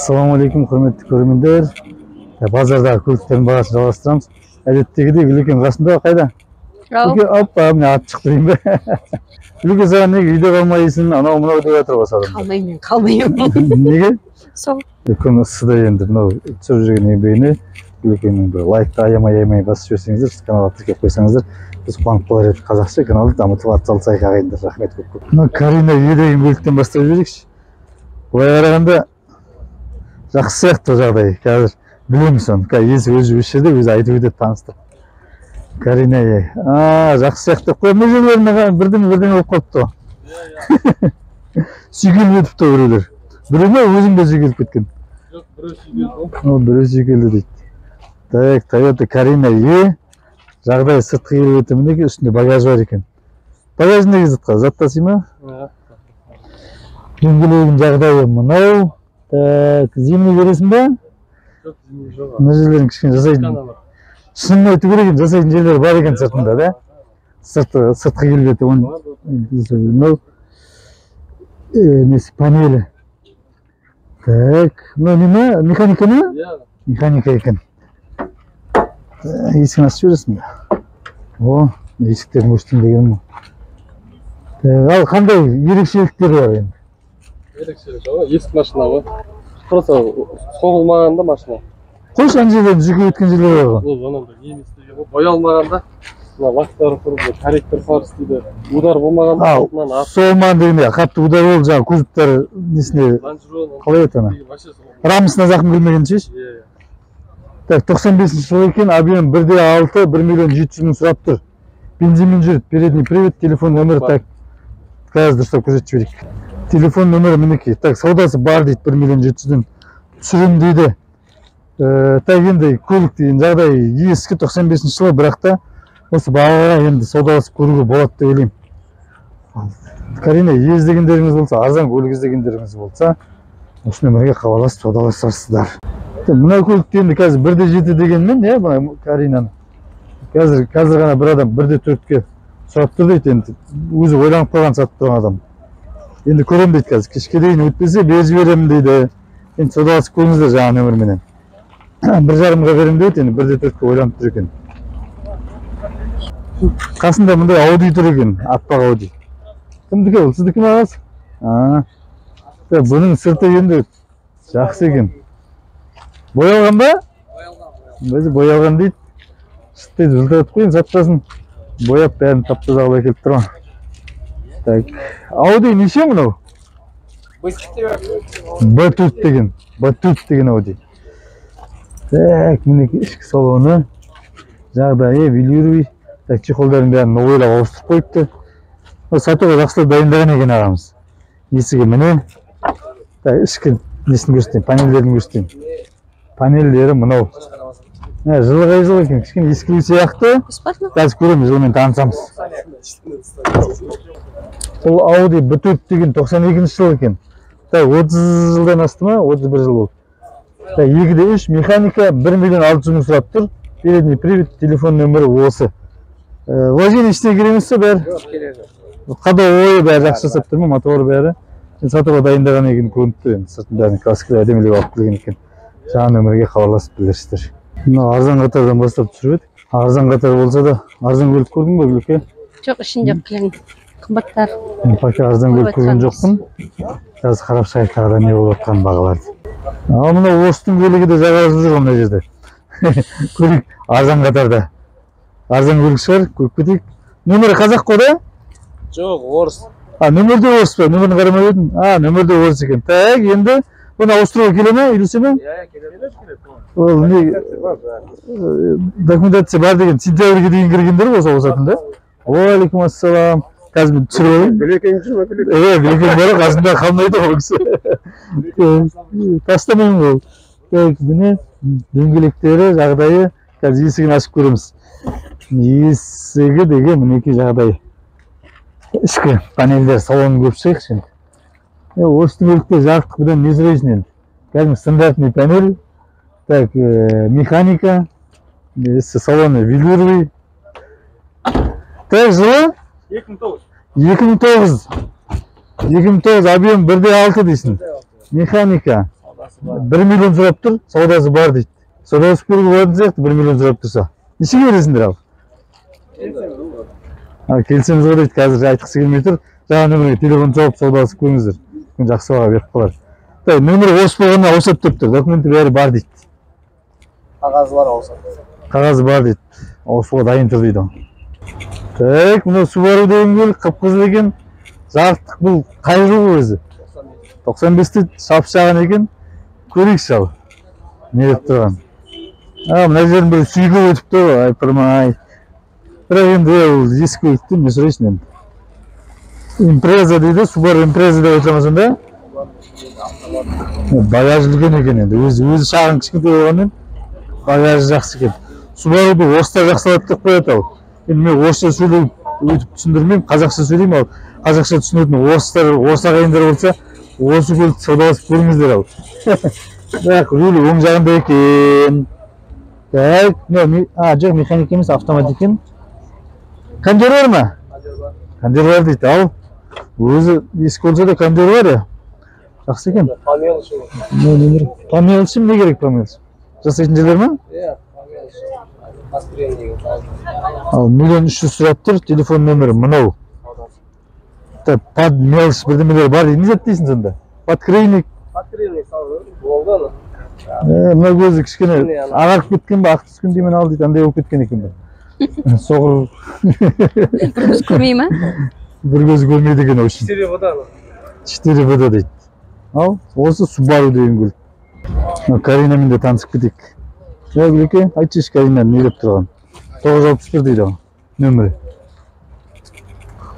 Assalamu alaikum, hürmetli көрермендер. Bazarдағы көліктердің бағасын жалғастырамыз. Әдеттегідей Гүлекең қасында қайда? Гүлекең, оппа, міне ат шықты деймін бе? Гүлекең, саған неге үйде қалмайсың? Анау мынау деп жатыр осы адам. Қалмаймын. Неге? Сол. Күн ысыда енді мынау түсіріп жүрген еңбегіне Гүлекеңнің бір лайкты аямай басып жіберсеңіздер, каналға тіркеп қойсаңыздар, біз қуанып қалар едік. Қазақша каналды дамытып атсалысайық ағайындар. Рахмет көп. Мына Карина үйде деген көліктен бастап жіберейікші. Былай қарағанда жақсы сияқты жағдай. Қазір білеміз оны. Есі өзі жерде өзі айтып өтеді таныстырып. Карина жақсы сияқты. Мына жерлеріне бірден болып қалыпты ғой. Сүйкеліп өтіпті біреулер. Біреу ме өзің де сүйкеліп кеткен? Жоқ, біреу сүйкелді. Біреу сүйкелді дейді. Так, Toyota Карина жағдай сыртқы келіп өтті. Мінеке үстінде багаж бар екен. Багажында кездетқа заттасый ма? Дөңгелегінің жағдайы мынау. Так, зимний бересің ба? Жоқ, зимний жоқ. Мына жерлерін кішкене жасайтын. Шынын айту керек екен, жасайтын жерлер бар екен сыртында, да? Сыртқы келіп өтті. Мынау несі панелі. Так, мынау не ма? Механика ма? Механика екен. Есігін ашып жібересің бе? О, есіктерін өштім дегенім. Ал қандай ерекшеліктері бар енді? Ерекшелік жоқ, есік машина ғой. Просто соғылмағанда машина. Қойшы ана жерлерін жүкіп өткен жерлер бар ғой. Ол анандай немес деген ғой. Боялмағанда мына лактары тұрып, корректор фар істейді. Удар болмағанда алтынан ат. Соғылмаған дегенде қатты удар болып жаңағы кузовтары несіне қалай еді ана? Рамысына зақым келмеген шеш? Так, 95 жыл екен, объем 1,6, 1 миллион 700 мың сұрап тұр. Бензинмен жүріп, передний привод, телефон нөмірі, так, қазір дұрыстап көрсетіп жіберейік. Телефон нөмірі мінекей. Так, саудасы бар дейді 1 миллион 700-ден. Түсірім дейді. Так, енді көлік деген жағдай ескі 95 жылы, бірақ та осы бағаға енді саудаласып көруге болады деп ойлаймын. Карина, іздегендеріңіз болса, арзан көлік іздегендеріңіз болса, осы нөмірге хабарласып саудаласарсыздар. Мына көлікті енді қазір 1,7 дегенмен, мына Каринаны. Қазір ғана бір адам 1,4-ке сұрап тұр дейді, енді өзі ойланып қалған сатып тұрған адам. Енді көрем дейді қазір, кешке дейін өтпесе беріп жіберемін дейді. Енді саудаласып көріңіздер жаңа нөмірменен. 1,5-ға берем дейді, енді 1,4-ке ойланып тұр екен. Қасында мұндай Ауди тұр екен, атпақ Ауди. Кімдікі ол, сіздікі ме ағасы? Бұның сырты енді жақсы екен. Боялған ба? Боялған. Өзі боялған дейді. Шыттайды, жылтыратып қойын, сатпасын. Бояп бәрін тап-таза қылып әкеліп тұрған. Так, Ауди неше мынау? B4 деген. B4 деген Ауди. Так, мінеке ішкі салоны. Жағдайы, велюровый. Так, чехолдарын бәрін ойлап ауыстырып қойыпты. Сатуға жақсылап дайындаған екен ағамыз. Есігі міне. Так, ішкі несін көрсетейін, панельдерін көрсетейін. Панельдері мынау. Жылы екен, кішкене ескілеу сияқты. Қазір көреміз, жылмен танысамыз. Бұл Audi B4 деген 92 жыл екен. 30 жылдан асты ма? 31 жыл болды. 2,3 механика 1 миллион 600 мың сұрап тұр. Передний привод, телефон нөмірі осы. Вложение ішіне кереміз бе бәрі? Қада ойы бәрі жақсы жасап тұр ма, моторы бәрі. Сатуға дайындаған екен көрініп тұр. Сыртын бәрін классикалар әдемелеп алып келген екен. Жаңа нөмірге хабарласып білдірсіздер. Мына арзан қатардан бастап түсіріп едік. Арзан қатар болса да, арзан көлік көрдің бе Гүлеке? Жоқ, ішінде қылың қымбаттар. Пока арзан көлік көрген жоқпын. Қазір қарап шығайық тағы не болып жатқан бағаларды. Ал мына Орыстың көлігі де жағалжып жүр мына жерде. Көлік арзан қатарда. Арзан көлік шығар, көріп кетейік. Нөмірі қазақ қой да? Жоқ, орыс. Нөмірде орыс па? Нөмірін қарамай едім. Нөмірде орыс екен. Так, енді бұны ауыстыруға келе ме? Үйлесе ме? Ол не? Документация бар деген. Сентябрьге дейін кіргендер болса осатын да? Уалейкум ассалам. Қазір мен түсіріп алайын. Гүлекең жүр ме? Гүлекең бары қасында қалмайды ол кісі. Тастамаймын ол. Так, міне дөңгелектері, жағдайы. Қазір есігін ашып көреміз. Есігі деген мінеки жағдайы. Ішкі панельдер, салонын көп шығайықшы енді. Орыстың көлікте жарықтық бұдан не сұрайсың енді? Кәдімгі стандартный панель. Так, механика. Салоны велюровый. Так, жылы? 2009. 2009 объем 1,6 дейсің. Механика. 1 миллион сұрап тұр, саудасы бар дейді. Саудасы көруге болатын сияқты 1 миллион сұрап тұрса. Нешеге бересіңдер ал? Келсеміз ғой дейді, қазір айтқысы келмей тұр. Жаңа нөмірге телефон жауып саудасы көріңіздер. Жақсы баға беріп қалар. Нөмірі осы болғанына ауысып деп тұр, документі бәрі бар дейді. Қағазы бар ауысып. Қағазы бар дейді, ауысуға дайын тұр дейді. Так, мына Subaru деген көлік қып-қызыл екен. Жарықтық бұл қай жыл өзі? 95-те шапшаған екен. Көрейікші ал. Не деп тұрған? Мына жерін бір сүйгі өтіп тұр, айпырмай. Бірақ енді ол ескі көлікті не сұрайсың енді. Impreza дейді, Subaru Impreza деп отырмасың да? Багажы үлкен екен енді, өзі шағын кішкентай болғанмен багажы жақсы екен. Subaru'ды орыста жақсылап деп қояды ал. Енді мен орысша сөйлеп өтіп түсіндірмеймін, қазақша сөйлеймін ал. Қазақша түсінетін орыс ағайындар болса, осы көлікті саудаласып көріңіздер ал. Бірақ рөлі оң жағында екен. Так, жоқ механик емес, автомат екен. Кондер бар ма? Кондер бар дейді ал. Өзі ескі болса да кондер бар я. Жақсы екен. Помелшім не керек помелшім? Жасайтын жерлер ма? Иә, помелшім. Ал 1 300 000 сұрап тұр, телефон нөмірі мынау. Под мелш бірдемелер бар дейді, не заттейсің сонда? Подкрейник. Подкрейник салды, болды ана. Мына көзі кішкене ағарып кеткен ба, ақ түскен деймен ал дейді, андай болып кеткен екен ба. Соғыр. Бір көз көрмей ма? Бір көзі көрмейді екен өшін. 4 вода. 4 вода дейді. Ал, осы Subaru деген көлік. Каринамен де танысып кетейік. Гүлеке, айтшы Карина не деп тұрған? 961 дейді ол, нөмірі.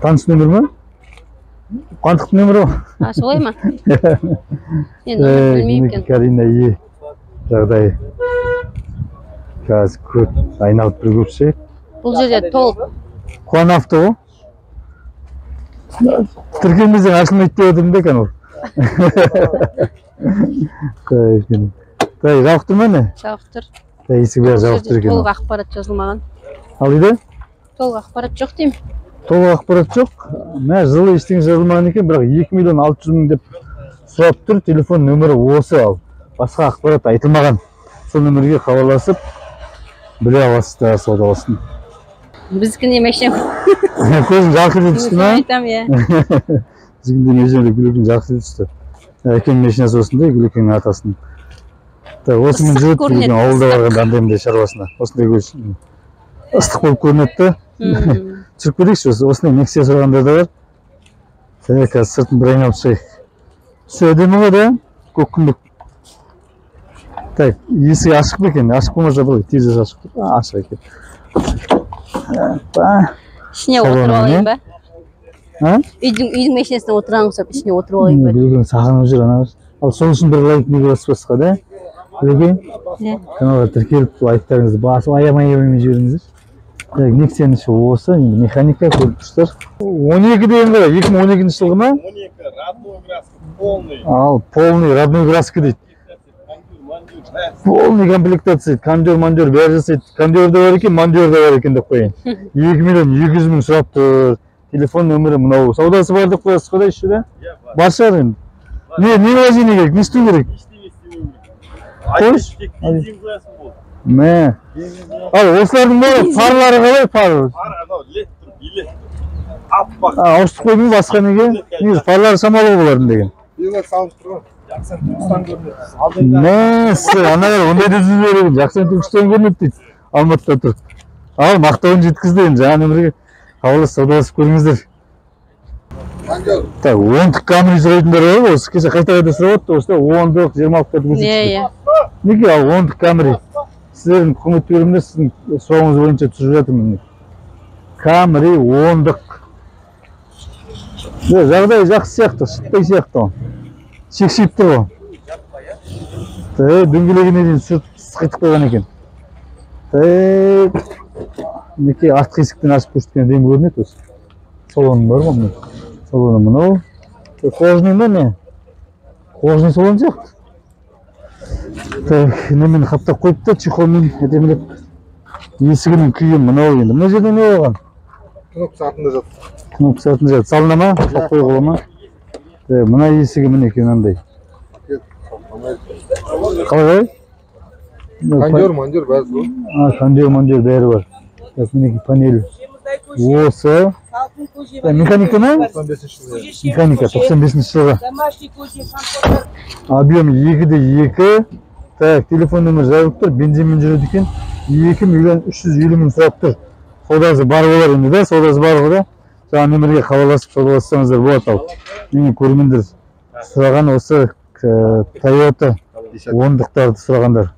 Таныс нөмір ма? Қантық нөмірі ол? Солай ма? Енді білмеймін екен. Карина ие жағдайы. Қазір көп айналып бір көпші. Бұл жерде толып. Қуан авто ол? Тіркемізден ашылмайды деп отырмын екен ол. Жауып тұр ма не? Жауып тұр. Есік бәрі жауып тұр екен. Толық ақпарат жазылмаған. Ал еді? Толық ақпарат жоқ деймін. Толық ақпарат жоқ. Мә жылы ештеңе жазылмаған екен, бірақ 2 миллион 600 мың деп сұрап тұр. Телефон нөмірі осы ал. Басқа ақпарат айтылмаған. Сол нөмірге хабарласып біле аласыздар саудаласын. Біздікіне мәшем. Көзің жарқырды түсті ма? Айтам, иә. Біздікінде мәшемде Гүлекең жарқырды түсті. Әкем машинасы осындай, Гүлекеңнің атасының. Осымен жүріп Гүлекең ауылда барған андайымдай шаруасына. Осындай көз ыстық болып көрінетті. Түсіріп көрейікші, осындай Nexia сұрағандар да бар. Және қазір сыртын бір айналып шығайық. Түсі әдемі ғой да, көк күндік. Так, есігі ашық ба екен? Ашық болмаса бұл тезес ашық. Ашық екен. Ішіне отырып алайын ба? Үйдің машинасына отырамыз, ішіне отырып алайын ба? Гүлекең сағынып жүр, ана. Ал сол үшін бір лайк неге баспасқа да? Гүлекең, каналға тіркеліп лайктарыңызды басып аямай жіберіңіздер. Nexia-ның іші осы, механика көріп тұрсыздар. 12 деген ғой, 2012 жылғы ма? 12, родной краска, полный. Ал, полный, родной краска дейді. Полный комплектация дейді, кондер бәрі жасайды. Кондер де бар екен, мандер де бар екен деп қойын. 2 миллион 200 мың сұрап тұр. Телефон нөмірі мынау. Саудасы бар деп қоясыз қодай іші да? Бар шығар енді. Не вазине керек, не істеу керек? Қойш? Мә. Ал, осылардың бәрі фарлары қалай фары? Фар анау лет тұр, билет тұр. Аппақ. Ауыстық қойдың басқа неге? Негізі фарлары шамалы болардың деген. Билет салып тұрған. Жақсан Түркістан көрінеді. Мәсі, аналар ондайды жүз береді. Жақсан Түркістан көрінеді дейді. Алматыда тұр. Ал, мақтауын жеткізді енді. Жаңа нөмірге хабарласып саудаласып көріңіздер. Так, 10-дық Camry сұрайтындар бар ғой, осы кеше қайта-қайта сұрап отты, осыда 10-дық, 20-дықтарды көрсетті. Неге ал 10-дық Camry? Сіздердің құрметті көрімде сіздің сұрауыңыз бойынша түсіріп жатырмын. Camry 10-дық. Жағдай жақсы сияқты, шықпай сияқты ол. Шекшейіп тұр ғой. Дөңгелегіне дейін сықайтып қойған екен. Неке артқы есіктен ашып көрсеткен дейін көрінеді осы. Салоның бар ғой мұны. Салоны мұнау. Қожының ба не? Қожының салон сияқты. Немен қаптап қойыпты, чехолмен әдемілеп. Есігінің күйі мұнау енді. Мұна жерде не болған? Кнопка сатында жатыр. Кнопка сатында жатыр. Салына ма? Қап қой қола ма? Мұна есігі міне екен андай. Қалай? Кондер бәрі сол. Кондер бәрі бар. Так, мінеки панель. Осы. Механика ма? 95 жылы. Механика 95 жылғы. Объем 2-2. Так, телефон нөмір жазылып тұр. Бензинмен жүреді екен. 2 миллион 350 мың сұрап тұр. Саудасы бар болар енді да, саудасы бар ғой. Жаңа нөмірге хабарласып саудалассаңыздар болады ал. Менің көргендер сұраған осы Toyota 10-дықтарды сұрағандар.